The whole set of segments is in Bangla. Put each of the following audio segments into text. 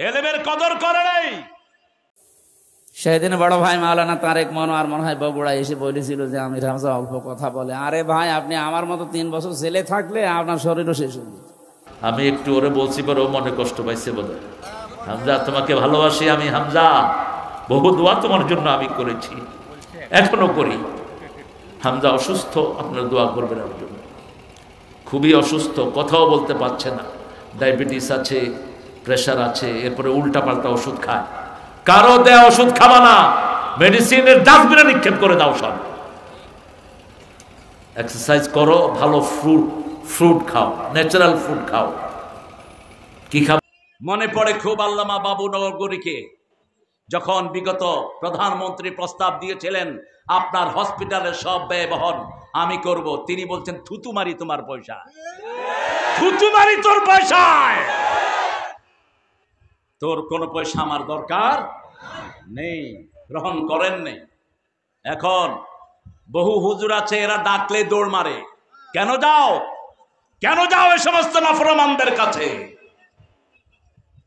এলেমের কদর করে নাই। সেদিন বড় ভাই মাওলানা তারেক মনোয়ার মনে হয় বগুড়া এসে বলেছিল যে আমির হামজা অল্প কথা বলে। আরে ভাই, আপনি আমার মতো 3 বছর ছেলে থাকলে আপনার শরীরও শেষ হয়ে যেত। আমি একটু ওরে বলছি পরে ও মনে কষ্ট পাইছে বলে, হামজা তোমাকে ভালোবাসি আমি, হামজা বহু দোয়া তোমার জন্য আমি করেছি, এখনো করি। হামজা অসুস্থ, আপনার দোয়া করবেন ওর জন্য। খুবই অসুস্থ, কথাও বলতে পারছে না, ডায়াবেটিস আছে, প্রেশার আছে, এরপরে উল্টা পাল্টা ওষুধ খায়। কারো দেয়া ওষুধ খাবা না, মেডিসিনের ডাস্টবিনে নিক্ষেপ করে দাও সব। এক্সারসাইজ করো, ভালো ফ্রুট খাও, ন্যাচারাল ফুড খাও। কি খাও? মনে পড়ে খুব আল্লামা বাবু নগরীকে, যখন বিগত প্রধানমন্ত্রী প্রস্তাব দিয়েছিলেন আপনার হসপিটালের সব ব্যয় বহন আমি করব, তিনি বলছেন থুতু মারি তোমার পয়সা, থুতু মারি তোর পয়সায়, তোর কোনো পয়সা আমার দরকার নেই, গ্রহণ করেন নেই। এখন বহু হুজুর আছে, এরা ডাকলে দৌড় মারে। কেন যাও, কেন যাও এই সমস্ত নাফরমানদের কাছে?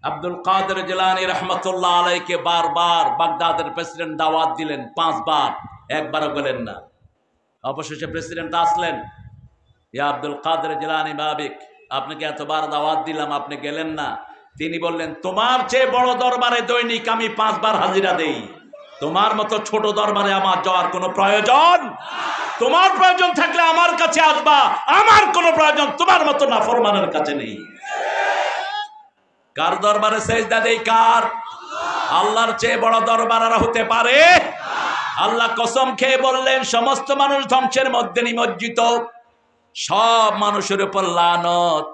আব্দুল কাদের জিলানী রহমতুল্লাহ আলাইকে বারবার বাগদাদের প্রেসিডেন্ট দাওয়াত দিলেন 5 বার, একবারও গেলেন না। অবশেষে প্রেসিডেন্ট আসলেন, ইয়া আব্দুল কাদের জিলানী বাবিক, আপনাকে এতবার দাওয়াত দিলাম, আপনি গেলেন না। তিনি বললেন, তোমার চেয়ে বড় দরবারে দৈনিক আমি 5 বার হাজিরা দেই, তোমার মতো ছোট দরবারে আমার যাওয়ার কোনো প্রয়োজন। তোমার প্রয়োজন থাকলে আমার কাছে আসবা, আমার কোনো প্রয়োজন তোমার মতো নাফরমানের কাছে নেই। কার দরবারে সেজদা দেই? কার? আল্লাহর চেয়ে বড় দরবার আর হতে পারে? আল্লাহ কসম খেয়ে বললেন, সমস্ত মানুষ ধ্বংসের মধ্যে নিমজ্জিত, সব মানুষের উপর লানত,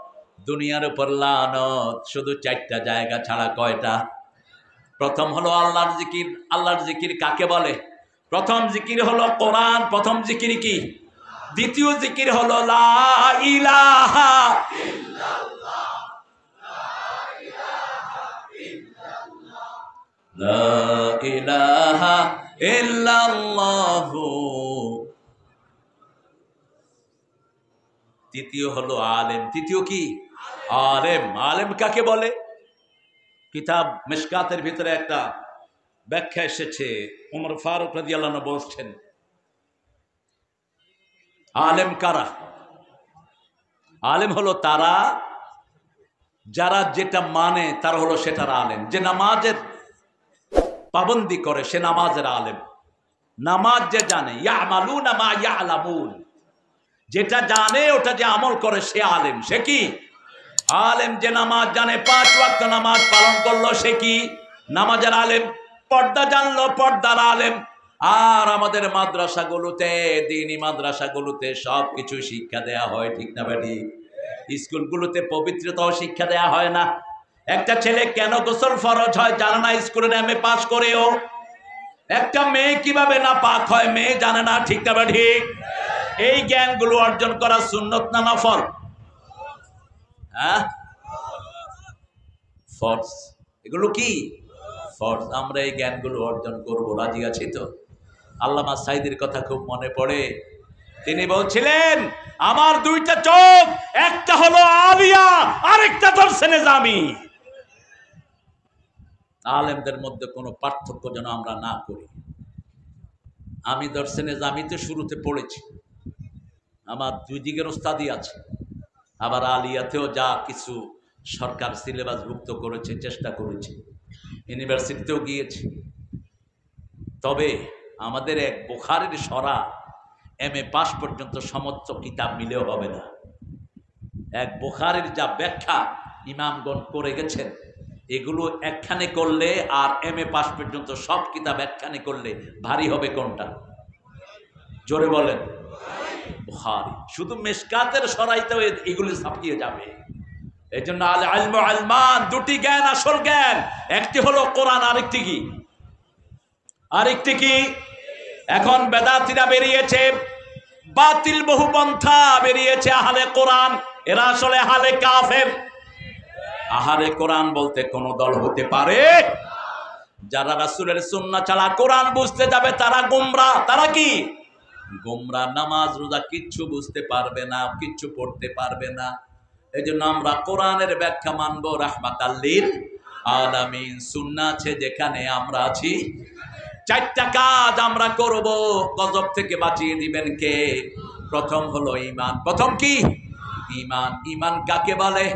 দুনিয়ার উপর লানত, শুধু 4টা জায়গা ছাড়া। কয়টা? প্রথম হলো আল্লাহর জিকির। আল্লাহর জিকির কাকে বলে? প্রথম জিকির হলো কোরআন। প্রথম জিকির কি? দ্বিতীয় জিকির হলো লা ইলাহা ইল্লাল্লাহ, লা ইলাহা ইল্লাল্লাহু। তৃতীয় হলো আলেম। তৃতীয় কি? আলেম। আলেম কাকে বলে? কিতাব মিশকাতের ভিতরে একটা ব্যাখ্যা এসেছে, ওমর ফারুক রাদিয়াল্লাহু আনহু বলছেন, আলেম কারা? আলেম হলো তারা যারা যেটা মানে তারা হলো সেটার আলেম। যে নামাজের পাবন্দি করে সে নামাজের আলেম। নামাজ যে জানে, ইয়ামালুনা মা ইয়ালামুন, যেটা জানে ওটা যে আমল করে সে আলেম। সে কি? আলেম। যে নামাজ জানে, 5 ওয়াক্ত নামাজ পালন করলো, সে কি? নামাজের আলেম। পর্দা জানলো, পর্দার আলেম। আর আমাদের মাদ্রাসাগুলোতে, দ্বীনি মাদ্রাসাগুলোতে সবকিছু শিক্ষা দেয়া হয়, ঠিক না বেটি? স্কুলগুলোতে পবিত্রতাও শিক্ষা দেয়া হয় না। একটা ছেলে কেন গোসল ফরজ হয় জানে না, স্কুলের এমএ পাস করেও। একটা মেয়ে কিভাবে না পাক হয় মেয়ে জানে না, ঠিক না বেটি? এই জ্ঞানগুলো অর্জন করা সুন্নত না নফল? হ্যাঁ, ফরজ। এগুলো কি? ফরজ। আমরা এই জ্ঞানগুলো অর্জন করব, রাজি আছি তো? আল্লামা সাইদির কথা খুব মনে পড়ে। তিনি বলছিলেন, আমার 2টা চোখ, একটা হলো আলিয়া, আরেকটা দরসে নিজামি। আলেমদের মধ্যে কোনো পার্থক্য যেন আমরা না করি। আমি দরসে নিজামিতে শুরুতে পড়েছি, আমার 2 দিকের ওস্তাদি আছে। আবার আলিয়াতেও যা কিছু সরকার সিলেবাসভুক্ত করেছে, চেষ্টা করেছি, ইউনিভার্সিটিতেও গিয়েছি। তবে আমাদের এক বুখারীর সরা এমএ পাস পর্যন্ত সমস্ত কিতাব মিলেও হবে না। এক বুখারীর যা ব্যাখ্যা ইমামগণ করে গেছেন, এগুলো একখানে করলে আর এমএ পাস পর্যন্ত সব কিতাব একখানে করলে ভারী হবে কোনটা? জোরে বলেন। বুখারী। শুধু মিশকাতের সরাইতেও এগুলি ছাপিয়ে যাবে। এই জন্য আল ইলমু ইলমান, 2টি জ্ঞান আসল জ্ঞান। একটি হলো কোরআন, আরেকটি কি? আরেকটি কি? এখন বেদাতীরা বেরিয়েছে, বাতিল বহু পন্থা বেরিয়েছে, আহলে কোরআন। এরা আসলে আহলে কাফের। আহলে কোরআন বলতে কোন দল হতে পারে? যারা রাসূলের সুন্নাহ ছাড়া কোরআন বুঝতে যাবে তারা গোমরা। তারা কি? গোমরা। নামাজ রোজা কিচ্ছু বুঝতে পারবে না, কিচ্ছু পড়তে পারবে না। এই জন্য আমরা কোরআনের ব্যাখ্যা মানবো রাহমাতাল লিল আলামিন। সুন্নাহ আছে যেখানে আমরা আছি। চারটা কাজ আমরা করব, গজব থেকে বাঁচিয়ে দিবেন কে? প্রথম হলো ঈমান। প্রথম কি? ঈমান। ঈমান কাকে বলে?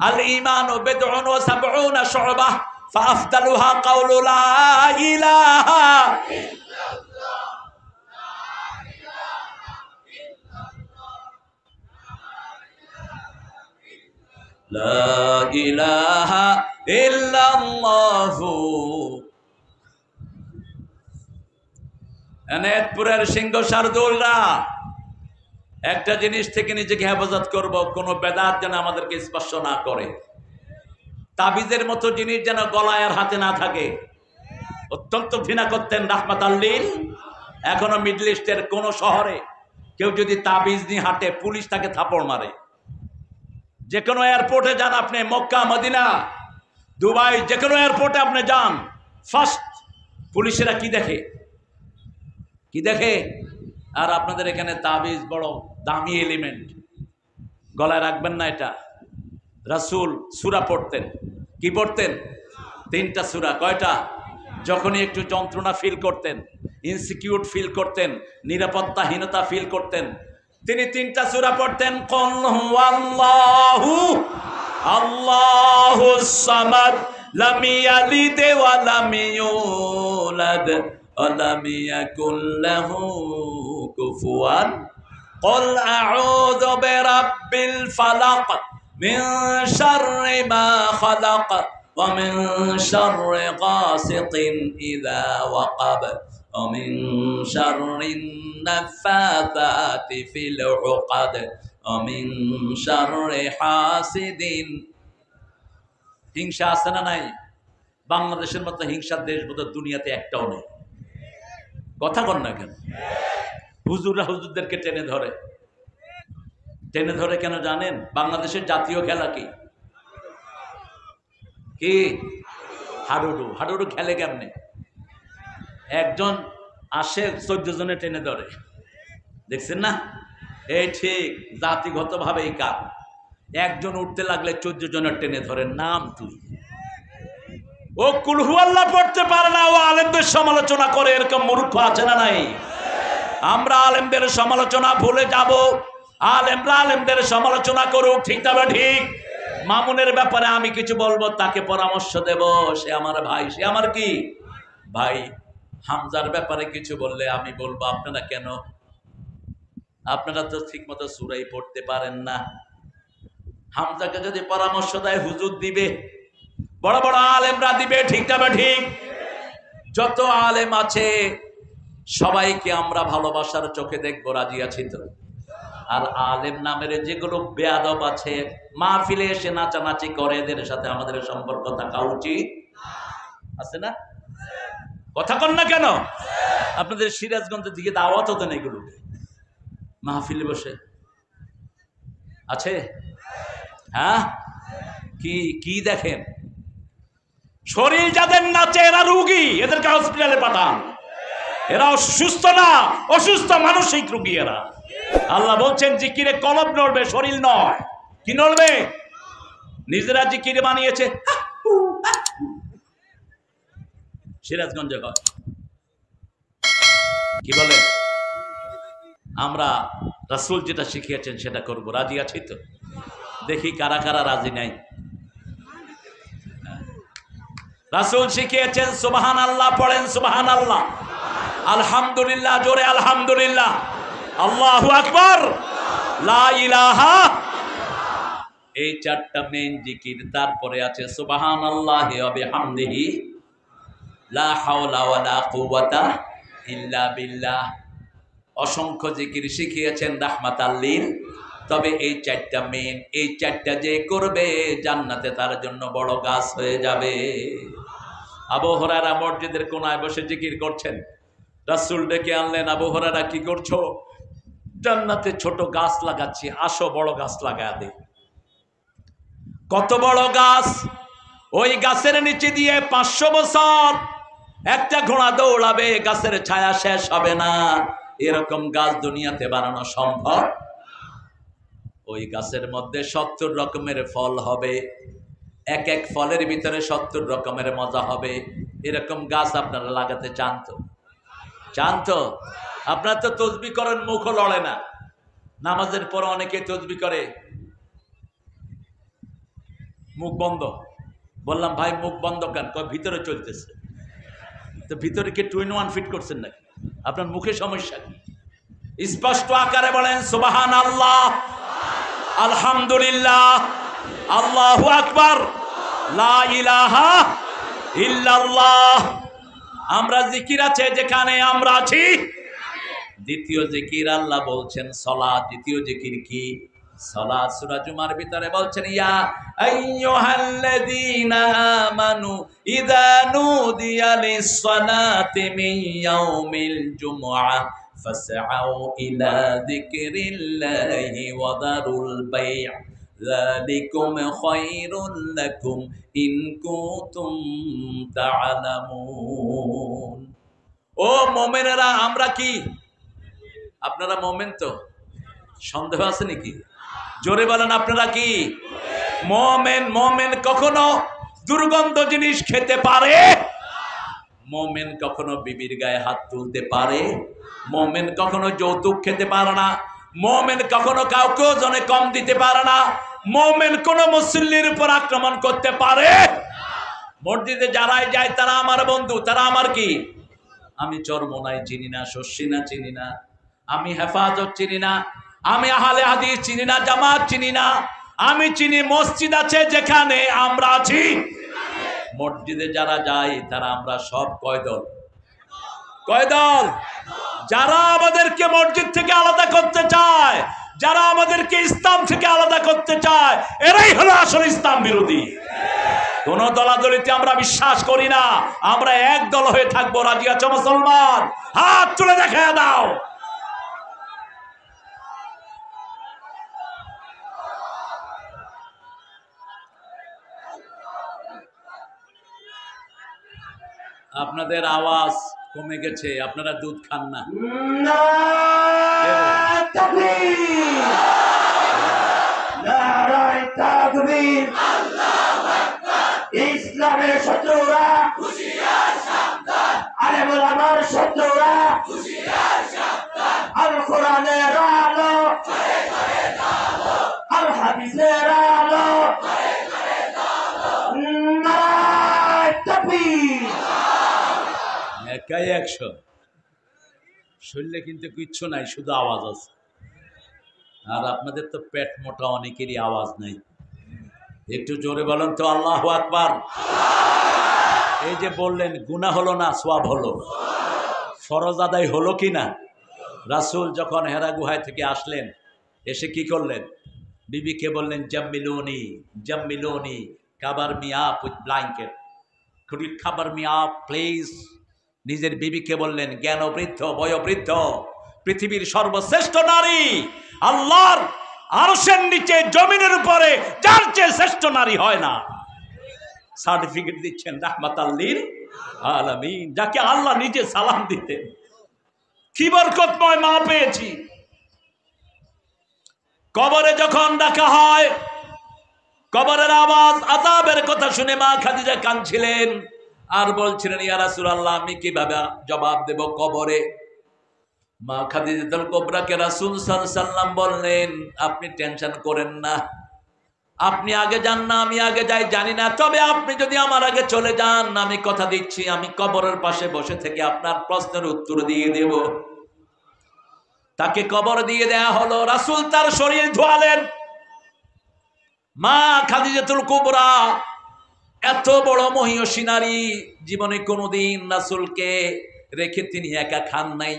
আল ঈমানু বিদউন ওয়া সাবউনা শু'বাহ ফাআফদালুহা কাউলু লা ইলাহা লা ইলাহা ইল্লাল্লাহু। এনায়েতপুরের সিংহ শারদুলরা একটা জিনিস থেকে নিজেকে হেফাজত করব, কোন বেদাত যেন আমাদেরকে স্পর্শ না করে। তাবিজের মতো জিনিস যেন গলায় আর হাতে না থাকে। অত্যন্ত ঘৃণা করতেন রাহমাতাল লিল। এখনো মিডল ইস্টের কোন শহরে কেউ যদি তাবিজ নিয়ে হাঁটে, পুলিশ তাকে থাপড় মারে। যে কোনো এয়ারপোর্টে যান আপনি, মক্কা, মদিনা, দুবাই, যে কোনো এয়ারপোর্টে আপনি যান, ফার্স্ট পুলিশেরা কি দেখে? কি দেখে? আর আপনাদের এখানে তাবিজ বড় দামি এলিমেন্ট, গলায় রাখবেন না এটা। রাসূল সূরা পড়তেন। কি পড়তেন? 3টা সূরা। কয়টা? যখনই একটু যন্ত্রণা ফিল করতেন, ইনসিকিউর ফিল করতেন, নিরাপত্তাহীনতা ফিল করতেন, তিনি 3টা সূরা পড়তেন। কুল হুয়াল্লাহু আল্লাহুস সামাদ লাম ইয়ালিদ ওয়া লাম ইউলাদ ওয়া লাম ইয়াকুল লাহু কুফুয়ান। কুল আউযু বিরাব্বিল ফালাক মিন শাররি মা খালাক ওয়া মিন শাররি গাসিকিন ইযা ওয়াকাব ওয়া মিন শাররিন নাফাসাতি ফিল উকাদ ওয়া মিন শাররি হাসিদিন। হিংসা আছে না নাই? বাংলাদেশের মতো হিংসার দেশ বোধহয় দুনিয়াতে একটাও নেই। কথা কন না কেন? হুজুররা হুজুরদেরকে টেনে ধরে। টেনে ধরে কেন জানেন? বাংলাদেশের জাতীয় খেলা কি? কি? হাডুডু। হাডুডু খেলে কেমনে? একজন আসে 14 জনে টেনে ধরে। দেখছেন না? এই ঠিক জাতিগতভাবে এই কাজ। একজন উঠতে লাগলে 14 জনের টেনে ধরে। নাম তুই। ও কুল হুয়াল্লাহ পড়তে পারে না, ও আলেমদের সমালোচনা করে। এরকম মূর্খ আছে না নাই? আমরা আলেমদের সমালোচনা ভুলে যাব। আলেমরা আলেমদের সমালোচনা করুক, ঠিক না? ঠিক। মামুনের ব্যাপারে আমি কিছু বলবো, তাকে পরামর্শ দেব, সে আমার ভাই, সে আমার কি ভাই। হামজার ব্যাপারে কিছু বললে আমি বলবো আপনারা কেন? আপনারা তো ঠিক মতো সূরাই পড়তে পারেন না। হামজাকে যদি পরামর্শ দেয় হুজুর দিবে, বড় বড় আলেমরা দিবে, ঠিক না? ঠিক। যত আলেম আছে সবাইকে আমরা ভালোবাসার চোখে দেখবো, রাজি আছি তো? আর আলেম নামের যেগুলো বেয়াদব আছে, মাহফিলে এসে নাচানাচি করে, এদের সাথে আমাদের সম্পর্ক থাকা উচিত আছে না? কথা কন না কেন? আপনাদের সিরাজগঞ্জের দিকে দাওয়াত হতো না এগুলো, মাহফিলে বসে আছে? হ্যাঁ, কি কি দেখেন? শরীর যাদের নাচে এরা রুগী, এদেরকে হসপিটালে পাঠান। এরা অসুস্থ না, অসুস্থ মানসিক রুগী এরা। আল্লাহ বলছেন জিকিরে কলব নড়বে, শরীর নয়। কি নড়বে? নিজেরা জিকিরে বানিয়েছে। সিরাজগঞ্জে হয় কি বলে? আমরা রাসূল যেটা শিখিয়েছেন সেটা করব, রাজি আছি তো? দেখি কারা কারা রাজি নাই। রাসূল শিখিয়েছেন সুবহানাল্লাহ পড়েন, সুবহানাল্লাহ, আলহামদুলিল্লাহ, জোরে আলহামদুলিল্লাহ, আল্লাহু আকবার, লা ইলাহা। এই 4টা মেইন জিকির। তারপরে আছে সুবহানাল্লাহি ওয়া বিহামদিহি, লা হাওলা ওয়ালা কুওয়াতা ইল্লা বিল্লাহ। অসংখ্য জিকির শিখিয়েছেন রাহমাতাল লিল। তবে এই 4টা মেইন, এই 4টা যে করবে জান্নাতে তার জন্য বড় গাছ হয়ে যাবে। আবু হুরায়রা মসজিদের কোনায় বসে জিকির করছেন, রাসূল ডেকে আনলেন, আবু হুরায়রা কি করছো? জান্নাতে ছোট গাছ লাগাচ্ছি, আসো বড় গাছ লাগা দে। কত বড় গাছ! ওই গাছের নিচে দিয়ে 500 বছর একটা ঘোড়া দৌড়াবে, গাছের ছায়া শেষ হবে না। এরকম গাছ দুনিয়াতে বানানো সম্ভব? ওই গাছের মধ্যে 70 রকমের ফল হবে। এক এক ফলের ভিতরে 70 রকমের মজা হবে। এরকম গাছ আপনারা লাগাতে চান তো? চান তো? আপনারা তো তসবিহ করেন, মুখও লড়ে না। নামাজের পর অনেকে তসবিহ করে মুখ বন্ধ। বললাম ভাই মুখ বন্ধ কেন? কয় ভিতরে চলতেছে। তো ভিতরে কি 2 in 1 ফিট করছেন নাকি? আপনার মুখে সমস্যা কি? স্পষ্ট আকারে বলেন সুবহানাল্লাহ, আলহামদুলিল্লাহ, আল্লাহু আকবার, লা ইলাহা ইল্লাল্লাহ। আমরা জিকির আছে যেখানে আমরা আছি। দ্বিতীয় জিকির আল্লাহ বলছেন সালাত। দ্বিতীয় জিকির কি? সালাত। সূরা জুমার ভিতরে বলছেন ইয়া আইয়ুহাল্লাযীনা আমানু ইযা নুদিয়া লিস-সালাতি মিন ইয়াউমিল জুমআহ ফাসআউ ইলা যিকরিল্লাহি ওয়া দারুল বাই', যালিকুম খায়রুল লাকুম ইন কুনতুম তা'লামুন। ও মুমিনেরা, আমরা কি? আপনারা মুমিন তো? সন্দেহ আছে নাকি? জোরে বলেন আপনারা কি মুমিন? মুমিন কখনো দুর্গন্ধ জিনিস খেতে পারে? মুমিন কখনো বিবির গায়ে হাত তুলতে পারে? মুমিন কখনো যৌতুক খেতে পারে না। মুমিন কখনো কাউকে ওজনে কম দিতে পারে না। মুমিন কোন মুসল্লির উপর আক্রমণ করতে পারে? মসজিদে যারাই যায় তারা আমার বন্ধু, তারা আমার কি? আমি চরমোনাই চিনি না, শস্যিনা চিনি না, আমি হেফাজত চিনি না, আমি আহলে হাদিস চিনি না, জামাত চিনি না। আমি চিনি মসজিদ আছে যেখানে আমরা আছি। মসজিদে যারা যায় তারা আমরা সব কয় দল? কয় দল? যারা আমাদেরকে মসজিদ থেকে আলাদা করতে চায়, যারা আমাদেরকে ইসলাম থেকে আলাদা করতে চায়, এরাই হলো আসলে ইসলাম বিরোধী। কোন দলাদলিতে আমরা বিশ্বাস করি না। আমরা এক দল হয়ে থাকবো। রাজি আছো মুসলমান? হাত তুলে দেখা দাও। আপনাদের আওয়াজ কমে গেছে, আপনারা দুধ খান না। ইসলামের শত্রুরা আলেমুল আমার শত্রুরা আল কোরআনের আলো, আল হাদিসের আলো, নারায়ে তাকবীর। একাই 100, শরীরে কিন্তু কিচ্ছু নাই, শুধু আওয়াজ আছে। আর আপনাদের তো পেট মোটা, অনেকেরই আওয়াজ নাই। একটু জোরে বলেন তো আল্লাহু আকবার। এই যে বললেন গুনাহ হলো না, সওয়াব হলো। ফরজ আদায় হলো কি না? রাসূল যখন হেরা গুহায় থেকে আসলেন, এসে কি করলেন? বিবিকে বললেন জাম্মিলুনি জাম্মিলুনি, cover me up with blanket, could you cover me up please. নিজের বিবিকে বললেন, জ্ঞানবৃদ্ধ বয়োবৃদ্ধ, পৃথিবীর সর্বশ্রেষ্ঠ নারী, আল্লাহর আরশের নিচে জমিনের উপরে যার চেয়ে শ্রেষ্ঠ নারী হয় না। সার্টিফিকেট দিচ্ছেন রাহমাতাল লিল আলামিন, যাকে আল্লাহ নিজে সালাম দিতেন। কি বরকতময় মা পেয়েছি। কবরে যখন ডাকা হয়, কবরের আওয়াজ, আযাবের কথা শুনে মা খাদিজা কাঁদছিলেন আর বলছিলেন ইয়া রাসূলুল্লাহ, আমি কিভাবে জবাব দেব কবরে? মা খাদিজাতুল কুবরাকে রাসূল সাল্লাল্লাহু আলাইহি ওয়াসাল্লাম বললেন, আপনি টেনশন করেন না, আপনি আগে যান না, আমি আগে যাই জানি না, তবে আপনি যদি আমার আগে চলে যান, আমি কথা দিচ্ছি আমি কবরের পাশে বসে থেকে আপনার প্রশ্নের উত্তর দিয়ে দেব। তাকে কবর দিয়ে দেয়া হলো। রাসূল তার শরীর ধোয়ালেন। মা খাদিজাতুল কুবরা এত বড় মহিয়সী নারী, জীবনে কোনোদিন রাসূলকে রেখে তিনি একা খান নাই।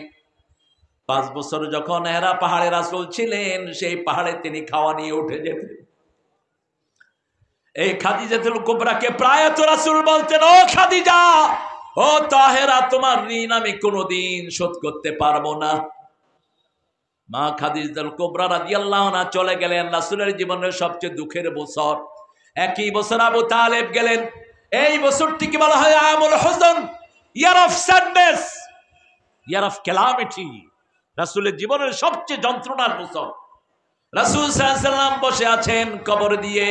5 বছর যখন হেরা পাহাড়ে রাসূল ছিলেন, সেই পাহাড়ে তিনি খাওয়া নিয়ে উঠে যেতেন। এই খাদিজাতুল কুবরাকে প্রায় তো রাসূল বলতেন, ও খাদিজা, ও তাহেরা, তোমার ঋণ আমি কোনোদিন শোধ করতে পারবো না। মা খাদিজাতুল কুবরা রাদিয়াল্লাহু আনহা চলে গেলেন। রাসূলের জীবনের সবচেয়ে দুঃখের বছর। একই বছর আবু তালেব গেলেন। এই বছরটিকে বলা হয় আমুল হুজন, year of sadness, year of calamity. রাসূলের জীবনের সবচেয়ে যন্ত্রণার বছর। রাসূল সাল্লাল্লাহু আলাইহি ওয়াসাল্লাম বসে আছেন কবর দিয়ে।